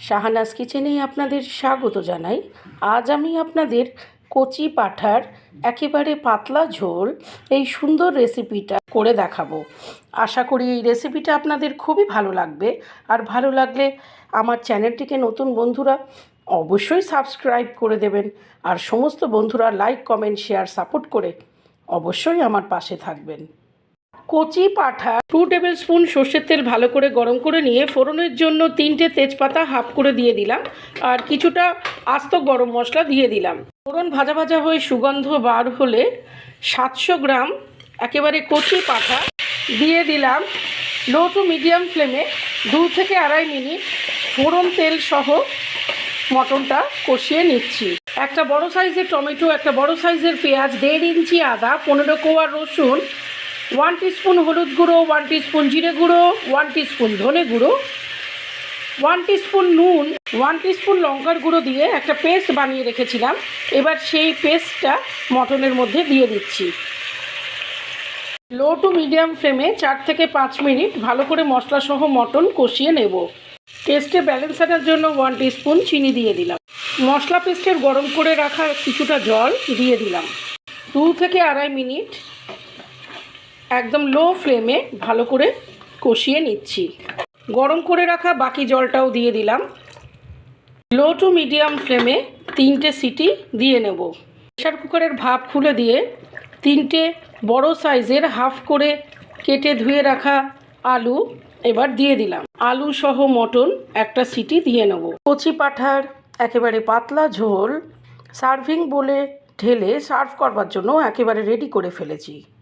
শাহানাজ কিচেনে আপনাদের স্বাগত জানাই। আজ আমি আপনাদের কচি পাঁঠার একেবারে পাতলা ঝোল এই সুন্দর রেসিপিটা করে দেখাবো। আশা করি এই রেসিপিটা আপনাদের খুবই ভালো লাগবে। আর ভালো লাগলে আমার চ্যানেলটিকে নতুন বন্ধুরা অবশ্যই সাবস্ক্রাইব করে দেবেন। আর সমস্ত বন্ধুরা লাইক, কমেন্ট, শেয়ার, সাপোর্ট করে অবশ্যই আমার পাশে থাকবেন। কচি পাঁঠা 2 টেবিল স্পুন সর্ষের তেল ভালো করে গরম করে নিয়ে ফোড়নের জন্য 3টে তেজপাতা হাফ করে দিয়ে দিলাম, আর কিছুটা আস্ত গরম মশলা দিয়ে দিলাম। ফোড়ন ভাজা ভাজা হয়ে সুগন্ধ বার হলে 700 গ্রাম একেবারে কচি পাঁঠা দিয়ে দিলাম। লো টু মিডিয়াম ফ্লেমে 2 থেকে আড়াই মিনিট ফোড়ন তেল সহ মটনটা কষিয়ে নিচ্ছি। একটা বড় সাইজের টমেটো, একটা বড় সাইজের পেঁয়াজ, 1.5 ইঞ্চি আদা, 15 কোয়া রসুন, 1 টিস্পুন হলুদ গুঁড়ো, 1 টিস্পুন জিরে গুঁড়ো, 1 টিস্পুন ধনে গুঁড়ো, 1 টিস্পুন নুন, 1 টিস্পুন লঙ্কার গুঁড়ো দিয়ে একটা পেস্ট বানিয়ে রেখেছিলাম। এবার সেই পেস্টটা মটনের মধ্যে দিয়ে দিচ্ছি। লো টু মিডিয়াম ফ্লেমে 4 থেকে 5 মিনিট ভালো করে মশলা সহ মটন কষিয়ে নেব। টেস্টে ব্যালেন্স আনার জন্য 1 টিস্পুন চিনি দিয়ে দিলাম। মশলা পেস্টের গরম করে রাখা কিছুটা জল দিয়ে দিলাম। 2 থেকে আড়াই মিনিট একদম লো ফ্লেমে ভালো করে কষিয়ে নিচ্ছি। গরম করে রাখা বাকি জলটাও দিয়ে দিলাম। লো টু মিডিয়াম ফ্লেমে 3টে সিটি দিয়ে নেব। প্রেসার কুকারের ভাপ খুলে দিয়ে 3টে বড় সাইজের হাফ করে কেটে ধুয়ে রাখা আলু এবার দিয়ে দিলাম। আলু সহ মটন একটা সিটি দিয়ে নেব। কচি পাঁঠার একেবারে পাতলা ঝোল সার্ভিং বলে ঢেলে সার্ভ করবার জন্য একেবারে রেডি করে ফেলেছি।